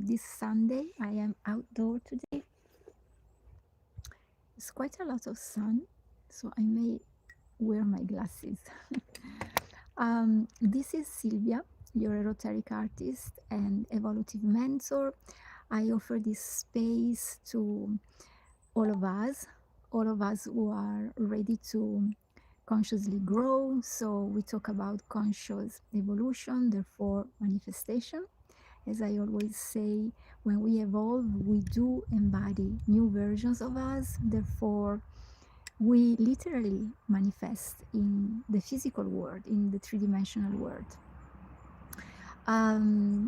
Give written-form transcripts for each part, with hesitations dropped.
this Sunday. I am outdoor today. It's quite a lot of sun, so I may wear my glasses. This is Silvia, your esoteric artist and evolutive mentor. I offer this space to all of us who are ready to consciously grow. So we talk about conscious evolution, therefore manifestation. As I always say, when we evolve, we do embody new versions of us. Therefore, we literally manifest in the physical world, in the three-dimensional world. I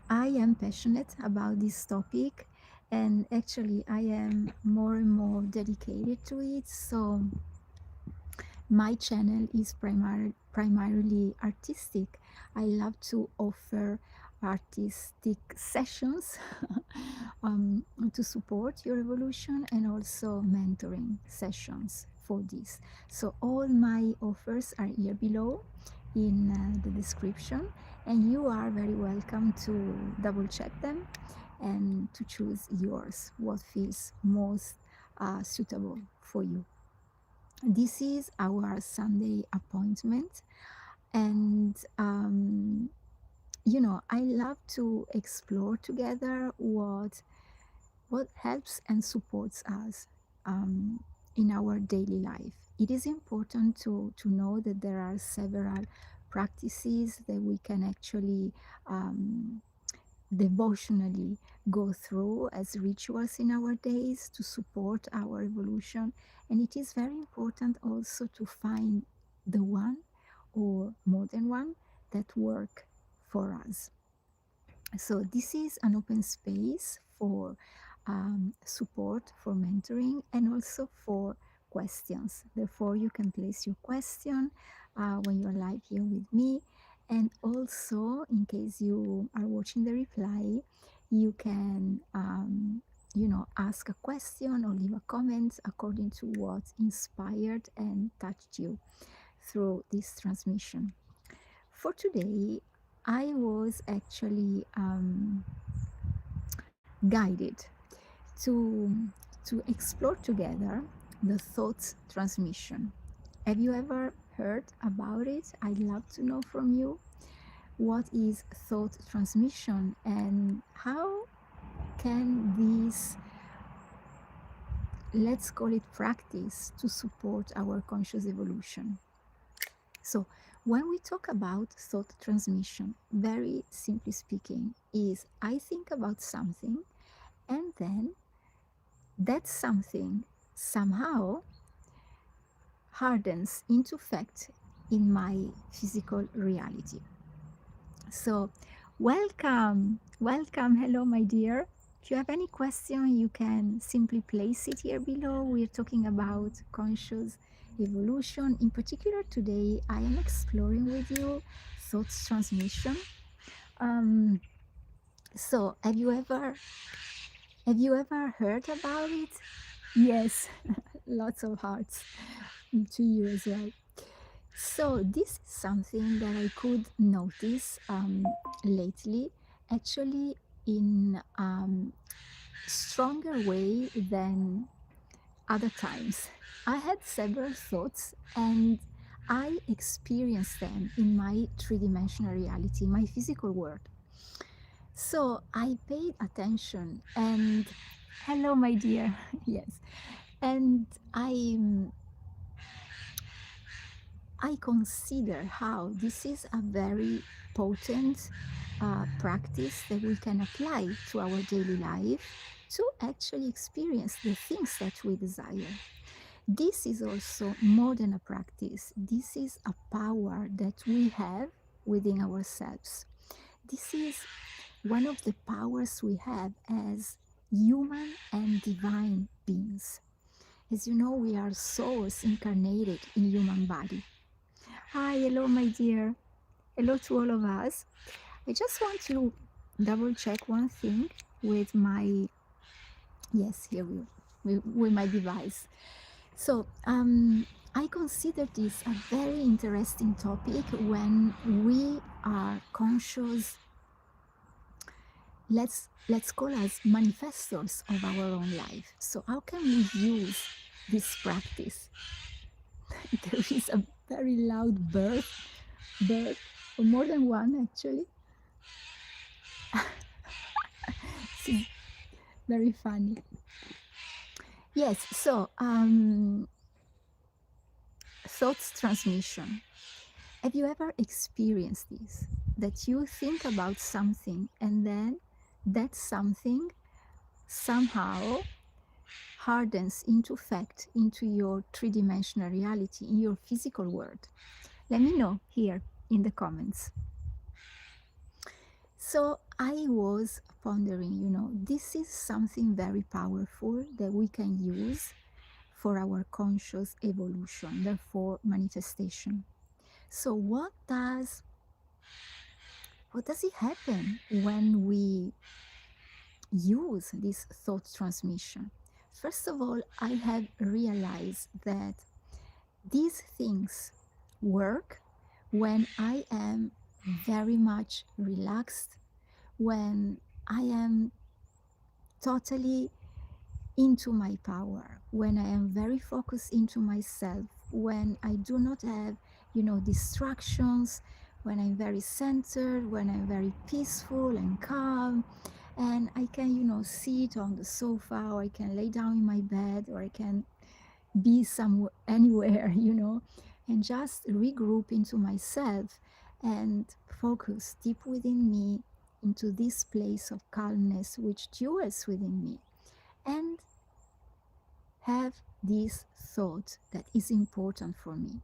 am passionate about this topic, and actually I am more and more dedicated to it. So my channel is primarily artistic. I love to offer artistic sessions to support your evolution, and also mentoring sessions for this. So all my offers are here below in the description, and you are very welcome to double check them and to choose yours, what feels most suitable for you. This is our Sunday appointment, and I love to explore together what helps and supports us in our daily life. It is important to know that there are several practices that we can actually devotionally go through as rituals in our days to support our evolution. And it is very important also to find the one or more than one that work for us. So this is an open space for support, for mentoring, and also for questions. Therefore, you can place your question when you're live here with me. And also, in case you are watching the replay, you can ask a question or leave a comment according to what inspired and touched you through this transmission. For today, I was actually guided to explore together the thought transmission. Have you ever heard about it? I'd love to know from you, what is thought transmission and how can this, let's call it, practice to support our conscious evolution. So when we talk about thought transmission, very simply speaking, is I think about something, and then that something somehow hardens into fact in my physical reality. So welcome, hello my dear. If you have any question, you can simply place it here below. We're talking about conscious evolution. In particular today, I am exploring with you thoughts transmission. So have you ever heard about it? Yes, lots of hearts to you as well. So this is something that I could notice lately, actually in stronger way than other times. I had several thoughts and I experienced them in my three-dimensional reality, my physical world. So I paid attention and hello, my dear. Yes. And I consider how this is a very potent practice that we can apply to our daily life to actually experience the things that we desire. This is also more than a practice. This is a power that we have within ourselves. This is one of the powers we have as human and divine beings. As you know, we are souls incarnated in human body. Hi, hello, my dear. Hello to all of us. I just want to double check one thing with my, yes, here with my device. So I consider this a very interesting topic when we are conscious let's call us manifestors of our own life. So how can we use this practice? There is a very loud bird, or more than one actually. This is very funny. Yes, so thoughts transmission. Have you ever experienced this? That you think about something and then that something somehow hardens into fact, into your three-dimensional reality, in your physical world? Let me know here in the comments. So I was pondering, this is something very powerful that we can use for our conscious evolution, therefore manifestation. So what does it happen when we use this thought transmission? First of all, I have realized that these things work when I am very much relaxed, when I am totally into my power, when I am very focused into myself, when I do not have, distractions, when I'm very centered, when I'm very peaceful and calm, and I can, sit on the sofa, or I can lay down in my bed, or I can be somewhere, anywhere, and just regroup into myself and focus deep within me into this place of calmness which dwells within me, and have this thought that is important for me.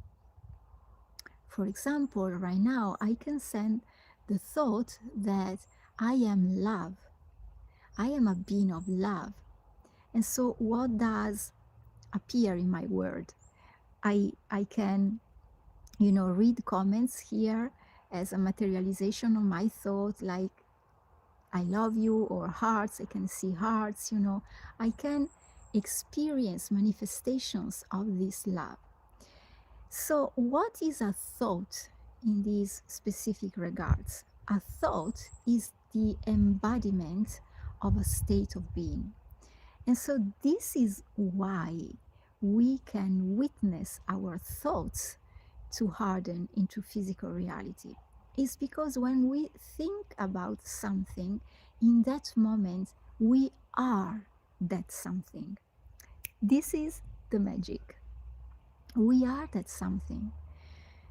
For example, right now I can send the thought that I am love. I am a being of love. And so what does appear in my world? I can, read comments here as a materialization of my thought, like I love you, or hearts. I can see hearts, I can experience manifestations of this love. So what is a thought in these specific regards? A thought is the embodiment of a state of being. And so this is why we can witness our thoughts to harden into physical reality. It's because when we think about something, in that moment, we are that something. This is the magic. We are that something.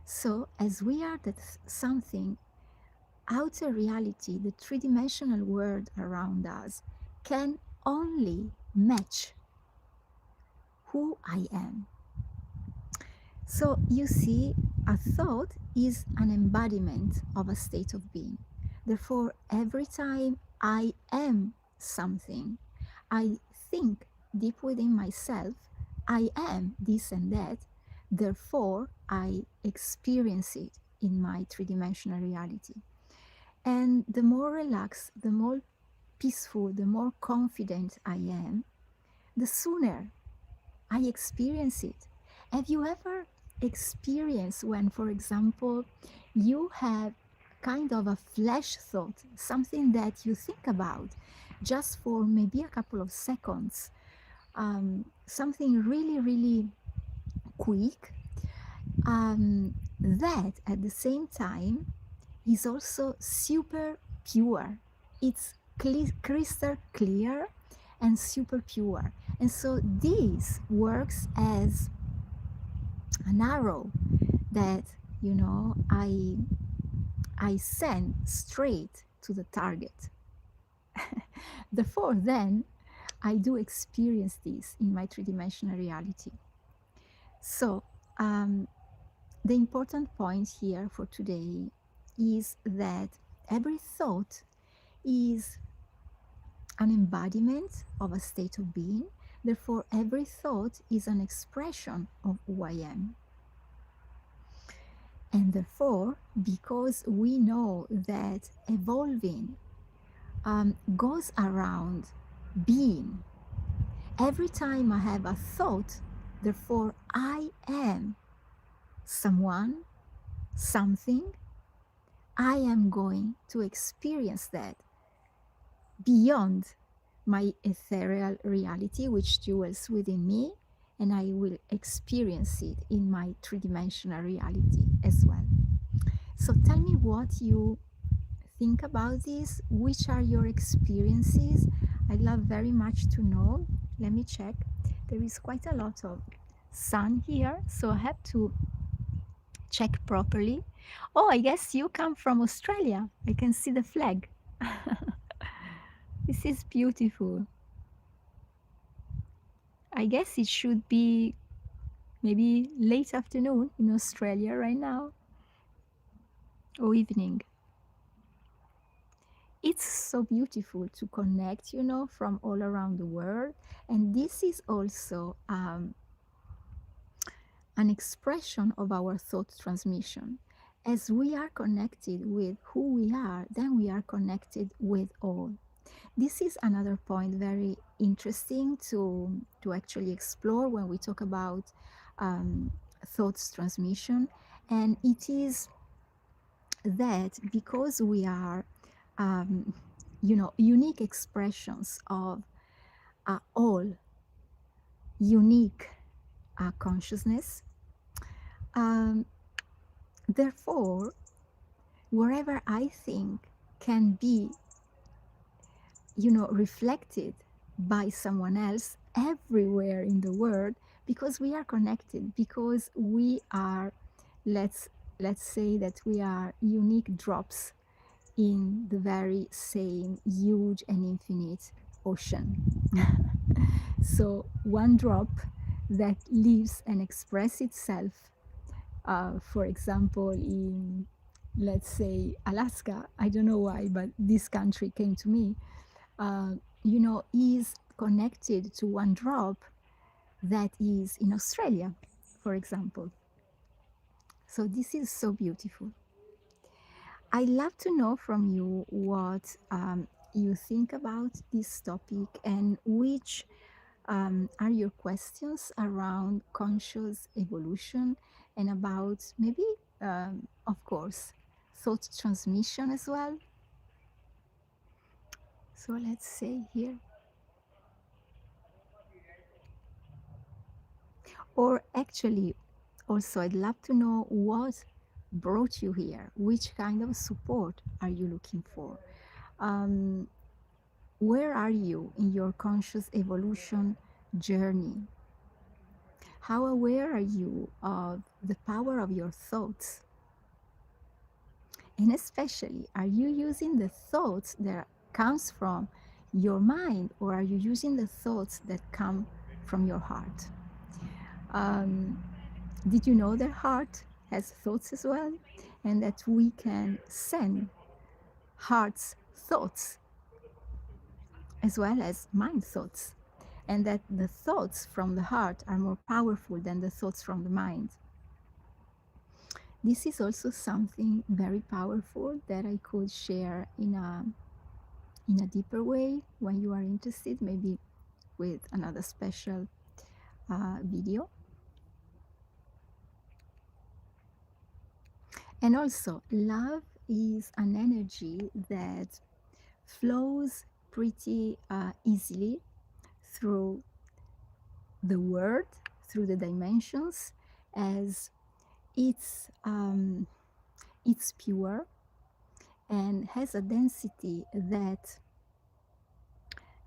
So as we are that something, outer reality, the three-dimensional world around us, can only match who I am. So you see, a thought is an embodiment of a state of being. Therefore, every time I am something, I think deep within myself, I am this and that. Therefore, I experience it in my three-dimensional reality. And the more relaxed, the more peaceful, the more confident I am, the sooner I experience it. Have you ever experienced when, for example, you have kind of a flash thought, something that you think about just for maybe a couple of seconds, something really, really quick, that at the same time is also super pure. It's crystal clear and super pure. And so this works as an arrow that, I send straight to the target. Therefore, then, I do experience this in my three-dimensional reality. So, the important point here for today is that every thought is an embodiment of a state of being. Therefore, every thought is an expression of who I am. And therefore, because we know that evolving goes around being, every time I have a thought, therefore I am someone, something, I am going to experience that beyond my ethereal reality, which dwells within me, and I will experience it in my three dimensional reality as well. So tell me what you think about this. Which are your experiences? I'd love very much to know. Let me check. There is quite a lot of sun here, so I have to check properly. Oh, I guess you come from Australia. I can see the flag. This is beautiful. I guess it should be maybe late afternoon in Australia right now, or evening. It's so beautiful to connect, from all around the world. And this is also an expression of our thought transmission. As we are connected with who we are, then we are connected with all. This is another point very interesting to actually explore when we talk about thoughts transmission. And it is that because we are, um, unique expressions of all unique consciousness, um, therefore, wherever I think can be, reflected by someone else everywhere in the world, because we are connected, because we are, let's let's say that we are unique drops in the very same huge and infinite ocean. So one drop that lives and expresses itself, for example, in, let's say, Alaska. I don't know why, but this country came to me. Is connected to one drop that is in Australia, for example. So this is so beautiful. I'd love to know from you what you think about this topic, and which are your questions around conscious evolution, and about maybe, of course, thought transmission as well. So let's say here. Or actually, also, I'd love to know what brought you here. Which kind of support are you looking for? Um, where are you in your conscious evolution journey? How aware are you of the power of your thoughts? And especially, are you using the thoughts that comes from your mind, or are you using the thoughts that come from your heart? Um, did you know that heart has thoughts as well? And that we can send heart's thoughts as well as mind thoughts, and that the thoughts from the heart are more powerful than the thoughts from the mind. This is also something very powerful that I could share in a deeper way when you are interested, maybe with another special video. And also, love is an energy that flows pretty easily through the world, through the dimensions, as it's pure and has a density that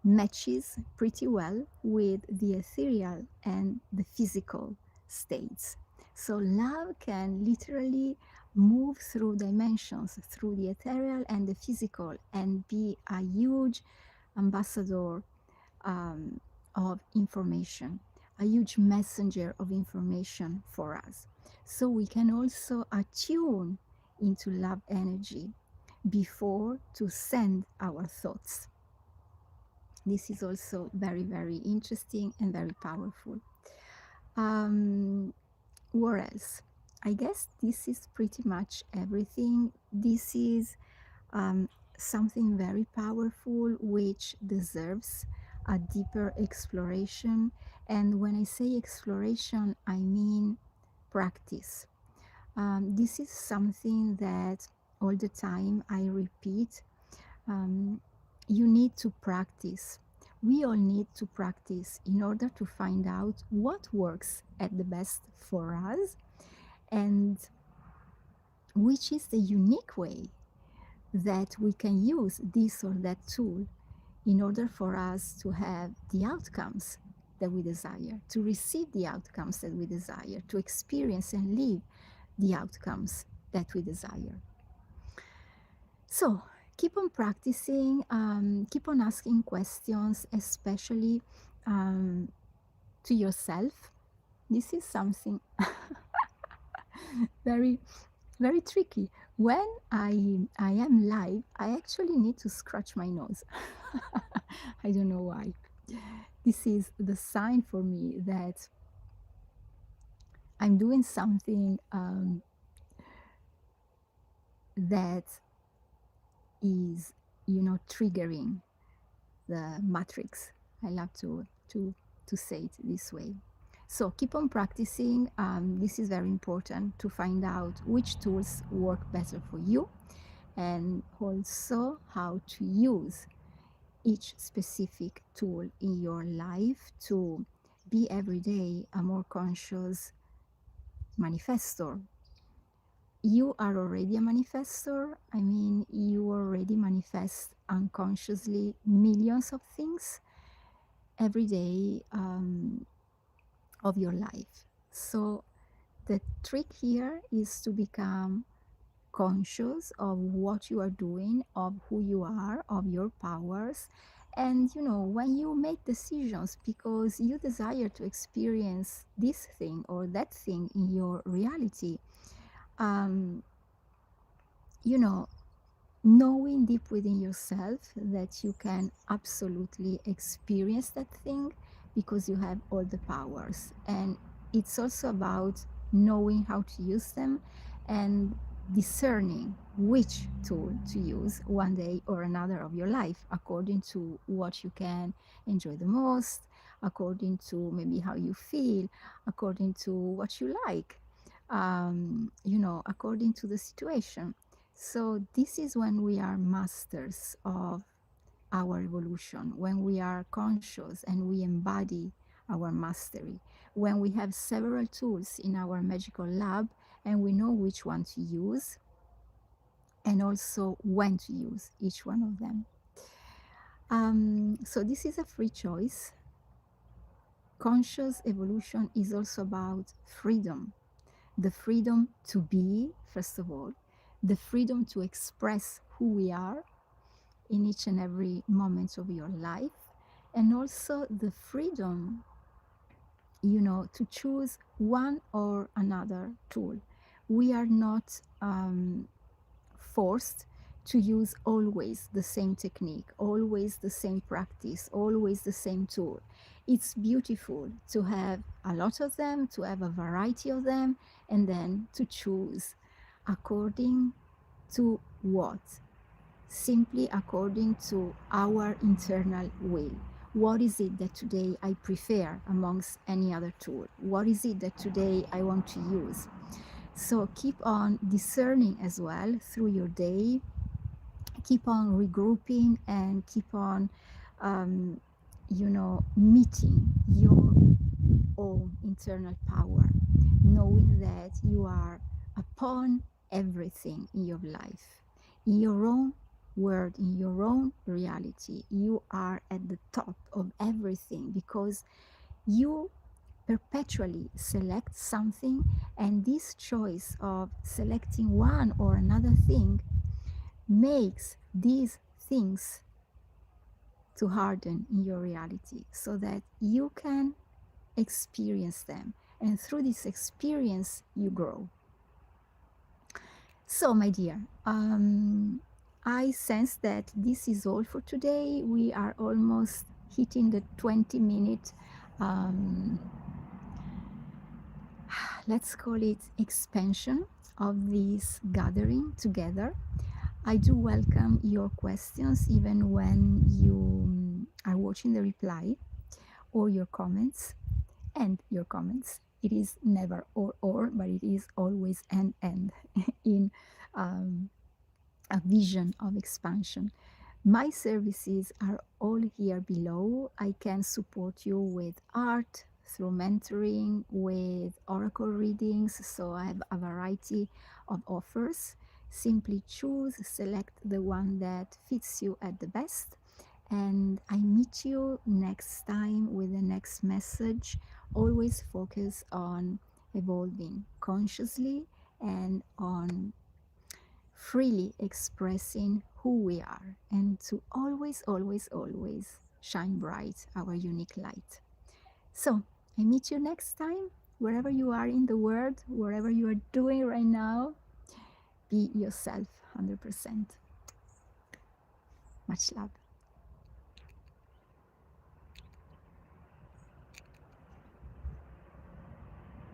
matches pretty well with the ethereal and the physical states. So love can literally move through dimensions, through the ethereal and the physical, and be a huge ambassador um, of information, a huge messenger of information for us. So we can also attune into love energy before to send our thoughts. This is also very, very interesting and very powerful. Um, what else? I guess this is pretty much everything. This is um, something very powerful which deserves a deeper exploration. And when I say exploration, I mean practice. This is something that all the time I repeat, um, you need to practice. We all need to practice in order to find out what works at the best for us and which is the unique way that we can use this or that tool in order for us to have the outcomes that we desire, to receive the outcomes that we desire, to experience and live the outcomes that we desire. So keep on practicing, keep on asking questions, especially um, to yourself. This is something very, very tricky. When I am live, I actually need to scratch my nose. I don't know why. This is the sign for me that I'm doing something that is, triggering the matrix. I love to say it this way. So keep on practicing. This is very important to find out which tools work better for you and also how to use each specific tool in your life to be every day a more conscious manifestor. You are already a manifestor. I mean, you already manifest unconsciously millions of things every day of your life. So the trick here is to become conscious of what you are doing, of who you are, of your powers. And when you make decisions because you desire to experience this thing or that thing in your reality, um, you know, knowing deep within yourself that you can absolutely experience that thing because you have all the powers. And it's also about knowing how to use them and discerning which tool to use one day or another of your life according to what you can enjoy the most, according to maybe how you feel, according to what you like, according to the situation. So this is when we are masters of our evolution, when we are conscious and we embody our mastery, when we have several tools in our magical lab and we know which one to use and also when to use each one of them. So this is a free choice. Conscious evolution is also about freedom. The freedom to be, first of all, the freedom to express who we are in each and every moment of your life, and also the freedom, to choose one or another tool. We are not forced to use always the same technique, always the same practice, always the same tool. It's beautiful to have a lot of them, to have a variety of them, and then to choose according to what? Simply according to our internal will. What is it that today I prefer amongst any other tool? What is it that today I want to use? So keep on discerning as well through your day. Keep on regrouping and keep on, meeting your own internal power, knowing that you are upon everything in your life, in your own world, in your own reality. You are at the top of everything because you perpetually select something, and this choice of selecting one or another thing makes these things to harden in your reality so that you can experience them, and through this experience you grow. So my dear, I sense that this is all for today. We are almost hitting the 20-minute, let's call it, expansion of this gathering together. I do welcome your questions even when you are watching the reply, or your comments. And your comments, it is never or, but it is always and in a vision of expansion. My services are all here below. I can support you with art, through mentoring, with oracle readings. So I have a variety of offers. Simply choose, select the one that fits you at the best. And I meet you next time with the next message. Always focus on evolving consciously and on freely expressing who we are, and to always, always, always shine bright our unique light. So, I meet you next time, wherever you are in the world, wherever you are doing right now. Be yourself 100%. Much love.